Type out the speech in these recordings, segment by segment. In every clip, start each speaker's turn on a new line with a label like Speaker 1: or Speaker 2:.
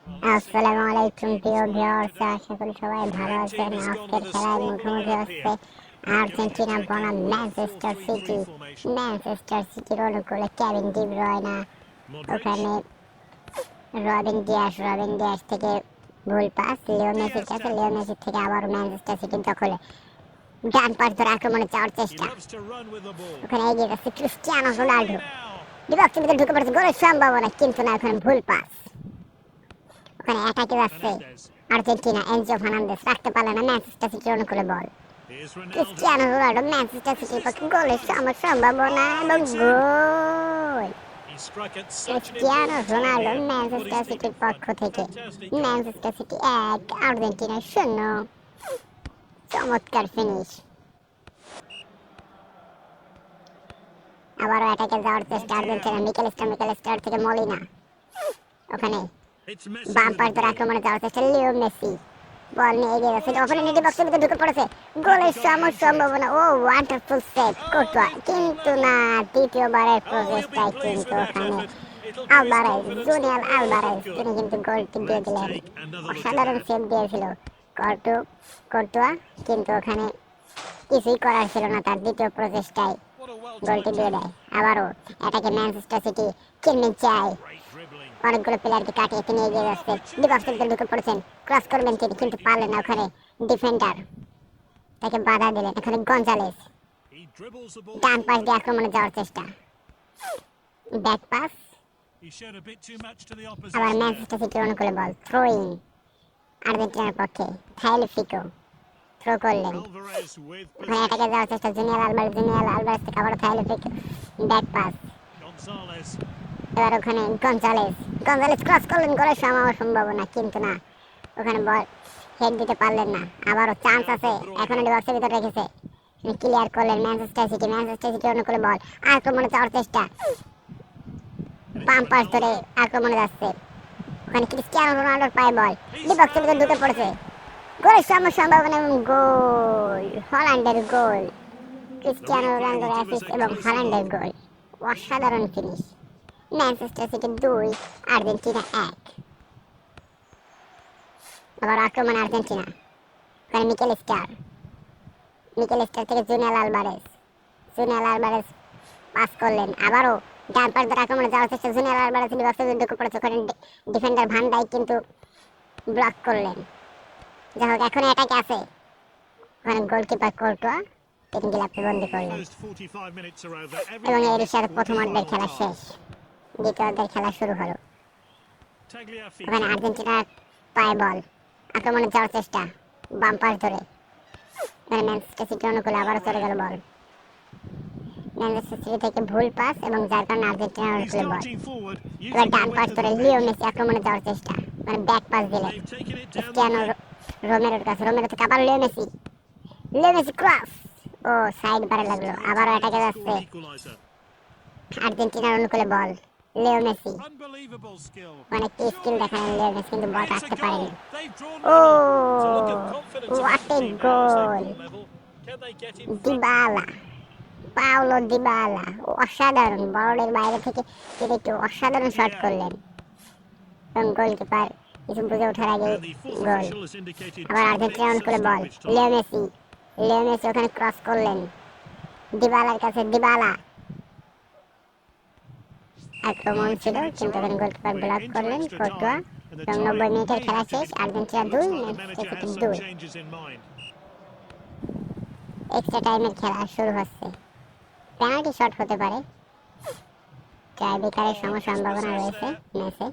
Speaker 1: আসসালামু আলাইকুম প্রিয় ভিউয়ার্স, আশা করি সবাই ভালো আছেন। আজকের খেলায় মুখোমুখি হচ্ছে আর্জেন্টিনা বনাম ম্যানচেস্টার সিটি। ম্যানচেস্টার সিটির অনুকূলে কেভিন ডি ব্রয়না, ওখানে রবিন ডিয়াস থেকে ভুল পাস লিও মেসির কাছে, লিও মেসির থেকে আবার ম্যানচেস্টার সিটির দখলে ডান পাশ ধরে আক্রমণে যাওয়ার চেষ্টা, ওখানে এগিয়ে যাচ্ছে ক্রিস্টিয়ানো রোনাল্ডো, বিভক্ত ভিতরে ঢুকে পড়েছে, গোলের সম্ভাবনা কিন্তু না, ওখানে ভুল পাস। ওখানে অ্যাটাকে যাচ্ছে আর্জেন্টিনা, এনজো ফার্নান্দেস রাখতে পারলে না, ম্যানচেস্টার সিটির অনুকূলে বল, ক্রিস্টিয়ানো রোনাল্ডো ম্যানচেস্টার সিটির পক্ষে গোলের সম্ভাবনা এবং গোল। ক্রিস্টিয়ানো রোনাল্ডো ম্যানচেস্টার সিটির পক্ষ থেকে, ম্যানচেস্টার সিটি 1 আর্জেন্টিনা 0। চমৎকার ফিনিশ। আবারও অ্যাটাকে যাওয়ার চেষ্টা আর্জেন্টিনা, মিকেল স্টার থেকে মলিনা, ওখানে বাম পাশ ধরে আক্রমণে যাওয়ার চেষ্টা লিও মেসি, বল নিয়ে এগিয়ে যাচ্ছে, অপোনেন্ট নেট বক্সের ভিতরে ঢুকে পড়েছে, গোলের সম্ভাবনা। ও ওয়ান্ডারফুল সেভ কোর্তোয়া, কিন্তু না, দ্বিতীয়বারের প্রচেষ্টায় কিন্তু ওখানে জুনিয়র আলভারেজ তিনি কিন্তু গোলটি দিয়ে দিলেন। অসাধারণ সেভ দিয়েছিল কোর্তোয়া, কিন্তু ওখানে কিছুই করার ছিল না, তার দ্বিতীয় প্রচেষ্টায় গোলটি দিয়ে দেয়। আবারও এটাকে ম্যানচেস্টার সিটি কিনমিন চায়, অনেকগুলো প্লেয়ারকে কাটিয়ে তিনি এগিয়ে যাচ্ছে, ডিবক্সের ভিতরে ঢুকে পড়েছেন, ক্রস করবেন তিনি কিন্তু পারলেন না, ওখানে ডিফেন্ডার তাকে বাধা দিলেন। এখানে গঞ্জালেস ডান পাশ দিয়ে আক্রমণে যাওয়ার চেষ্টা, ব্যাক পাস, আবার ম্যানচেস্টার সিটির অনুকূলে বল, থ্রোইং আর্জেন্টিনার পক্ষে, থাইলিফিকো থ্রো করলেন, ওখানে এটাকে যাওয়ার চেষ্টা জুনিয়র আলভারেজ থেকে আবার থাইলিফিকো ব্যাক পাস, এবার ওখানে গঞ্জালেস ক্রস করলেন, গোলের সম্ভাবনা কিন্তু না, ওখানে বল হেড দিতে পারলেন না। আবারও চান্স আছে, এখনো ডিবক্সের ভিতরে রেখেছে, ক্লিয়ার করলেন ম্যানচেস্টার সিটি অনুকূলে বল, আক্রমণে যাওয়ার চেষ্টা, বাম পাশ ধরে আক্রমণে যাচ্ছে, ওখানে ক্রিস্টিয়ানো রোনাল্ডোর পায়ে বল, ডিবক্সের ভিতরে ঢুকে পড়েছে, গোলের সম্ভাবনা এবং গোল, হল্যান্ডের গোল, ক্রিস্টিয়ানো রোনাল্ডোর অ্যাসিস্ট এবং হল্যান্ডের গোল, অসাধারণ ফিনিশ। Manchester city 2 Argentina 1। আবার আক্রমণ আর্জেন্টিনা, ওখানে মিকেল স্টার থেকে জুনিয়র আলভারেজ পাস করলেন, আবারও ডান পাশ ধরে আক্রমণে যাওয়ার চেষ্টা, জুনিয়র আলভারেজ ডিবক্সে ঢুকে পড়েছে, ওখানে ডিফেন্ডার ভান ডাইক কিন্তু ব্লক করলেন। যাই হোক, এখন অ্যাটাকে আছে, ওখানে গোলকিপার কোর্তোয়া তিনি গ্লাভসে বন্দি করলেন, এবং এর সাথে প্রথম অর্ধের খেলা শেষ, দ্বিতীয় অর্ধের খেলা শুরু হলো। ওখানে আর্জেন্টিনার পায়ে বল, আক্রমণে যাওয়ার চেষ্টা, বাম পাশ ধরে, এখানে ম্যানচেস্টার সিটির অনুকূলে আবারও চলে গেল বল, ম্যানচেস্টার সিটি থেকে ভুল পাস এবং যার কারণে আর্জেন্টিনার অনুকূলে বল। এবার ডান পাশ ধরে লিও মেসি আক্রমণে যাওয়ার চেষ্টা, মানে ব্যাক পাস দিলেন ক্রিস্টিয়ানো রোমেরোর কাছে, রোমেরো থেকে আবার লিও মেসি ক্রস, ও সাইড বারে লাগলো। আবারও অ্যাটাকে যাচ্ছে আর্জেন্টিনার অনুকূলে বল, লিও মেসি অনেক স্কিল দেখালেন লিও মেসি, কিন্তু বল রাখতে পারেনি। Oh what a goal, Dybala, Paulo Dybala অসাধারণ, বর্ডের বাইরে থেকে তিনি একটু অসাধারণ শট করলেন, এবং গোলকিপার কিছু বুঝে ওঠার আগে গোল। আবার আর্জেন্টিনা অনুকূলে বল, লিও মেসি ওখানে ক্রস করলেন দিবালার কাছে, দিবালা আক্রমণ ছিল, কিন্তু ওখানে গোলকিপার ব্লক করলেন কোর্তোয়া, এবং 90 মিনিটের খেলা শেষ, আর্জেন্টিনা 2 ম্যানচেস্টার সিটি 2। এক্সট্রা টাইমের খেলা শুরু হচ্ছে, পেনাল্টি শট হতে পারে, টাইব্রেকারের সম্ভাবনা রয়েছে ম্যাচে।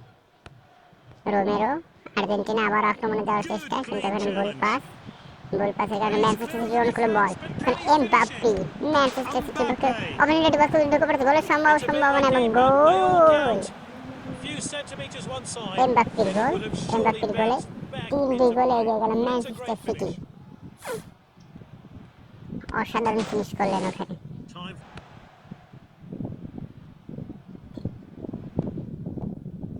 Speaker 1: রোমেরো, আর্জেন্টিনা আবার আক্রমণে যাওয়ার চেষ্টা, কিন্তু এখানে গোল পাসের কারণে ম্যানচেস্টার সিটির অনুকূলে বল, ওখানে এমবাপ্পে ম্যানচেস্টার সিটির পক্ষে অপোনেন্ট বক্সে ঢুকে পড়েছে, গোলের সম্ভাবনা এবং গোল। এমবাপ্পের গোলে 3-2 গোলে এগিয়ে গেল ম্যানচেস্টার সিটি, অসাধারণ ফিনিশ করলেন ওখানে।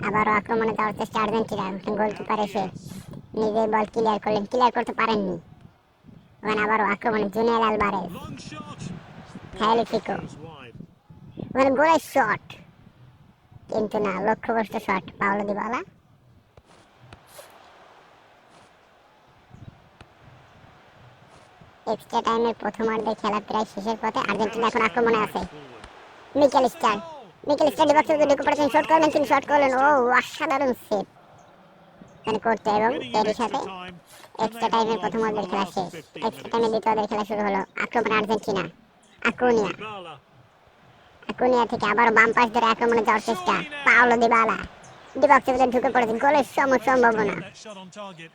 Speaker 1: আবারও আক্রমণে যাওয়ার চেষ্টা আর্জেন্টিনা, গোলকিপার এসে নিজেই বল ক্লিয়ার করতে পারেননি, ওখানে আবারও আক্রমণে জুনিয়র আলভারেজ, থাইলিফিকো, ওখানে গোলের শট, কিন্তু না, লক্ষ্যভ্রষ্ট শট, পাওলো দিবালা এক্সট্রা টাইমের প্রথম অর্ধের খেলা প্রায় শেষের পথে। আর্জেন্টিনা এখন আক্রমণে আছে। মিকেল স্টার ডিবক্সে ঢুকে পড়েছেন, শট করলেন, তিনি শট করলেন। ও অসাধারণ সেভ করতে, এবং এরই সাথে এক্সট্রা টাইমের প্রথম অর্ধের খেলা শেষ। এক্সট্রা টাইমের দ্বিতীয় অর্ধের খেলা শুরু হলো। আক্রমণ আর্জেন্টিনা। আকুনিয়া থেকে আবারও বাম পাশ ধরে আক্রমণে যাওয়ার চেষ্টা। পাওলো দিবালা ডিবক্সের ভিতরে ঢুকে পড়েছেন, গোলের সম্ভাবনা,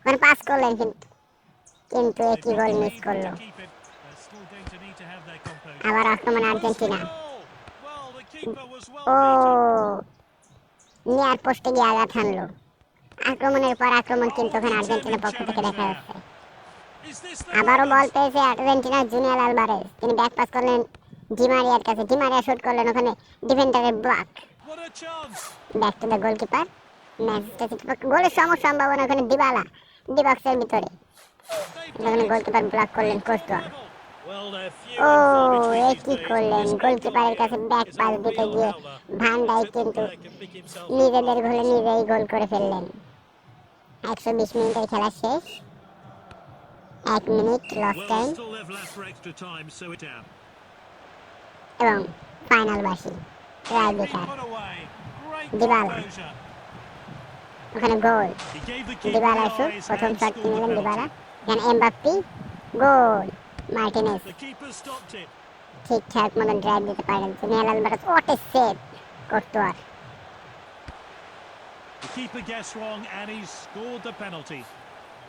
Speaker 1: মানে পাস করলেন কিন্তু একই গোল মিস করলো। আবার আক্রমণ আর্জেন্টিনা। ও নিয়ার পোস্টে গিয়ে আঘাত হানলো। আক্রমণের পর আক্রমণ কিন্তু ওখানে আর্জেন্টিনার পক্ষ থেকে দেখা যাচ্ছে। আবারও বল পেয়েছে আর্জেন্টিনার জুনিয়র আলভারেজ, তিনি ব্যাক পাস করলেন ডিমারিয়ার কাছে। ডিমারিয়া শুট করলেন, ওখানে ডিফেন্ডারের block. Back to the goalkeeper. Manchester City গোলের সম্ভাবনা ওখানে দিবালা ডিবক্সের ভিতরে, ওখানে গোলকিপার ব্লক করলেন কোস্টোয়া। ও কি করলেন, গোলকিপারের কাছে ব্যাক পাস দিতে গিয়ে ভান ডাইক কিন্তু নিজেদের গোলে নিজেই গোল করে ফেললেন। 120 মিনিটের খেলা শেষ, 1 মিনিট লস টাইম, এবং ফাইনাল বাসি রাইবেকার দিবালা। ওখানে গোল, দিবালা শুট, প্রথম শট নিলেন দিবালা। এখানে এমবাপ্পি, গোল। মার্টিনেজ ঠিকঠাক মতো ড্রাইভ দিতে পারেন। Junior Alvarez, what a save কোর্তোয়ার।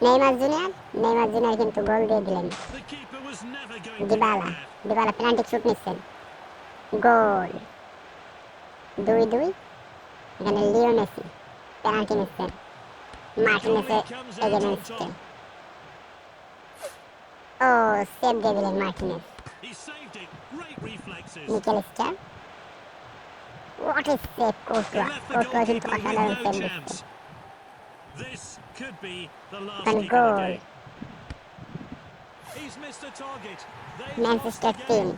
Speaker 1: নেইমার জুনিয়র কিন্তু গোল দিয়ে দিলেন। দিবালা পেনাল্টি শুট নিচ্ছেন, গোল। 2-2। এখানে লিও মেসি পেনাল্টি নিচ্ছেন মার্টিনেজের এগেইনস্টে। ও সেভ দিয়ে দিলেন Martinez. Michael star, what a save Courtois কিন্তু অসাধারণ সেভ দিচ্ছে। গোল। ম্যানচেস্টার 3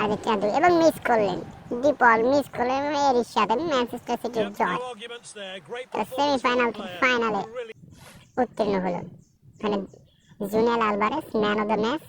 Speaker 1: আর্জেন্টিনা 2, এবং মিস করলেন ডিপল, মিস করলেন, এরই সাথে ম্যানচেস্টার সিটির জয়। সেমিফাইনাল থেকে ফাইনালে উত্তীর্ণ হলো। মানে junior Alvarez man of the match.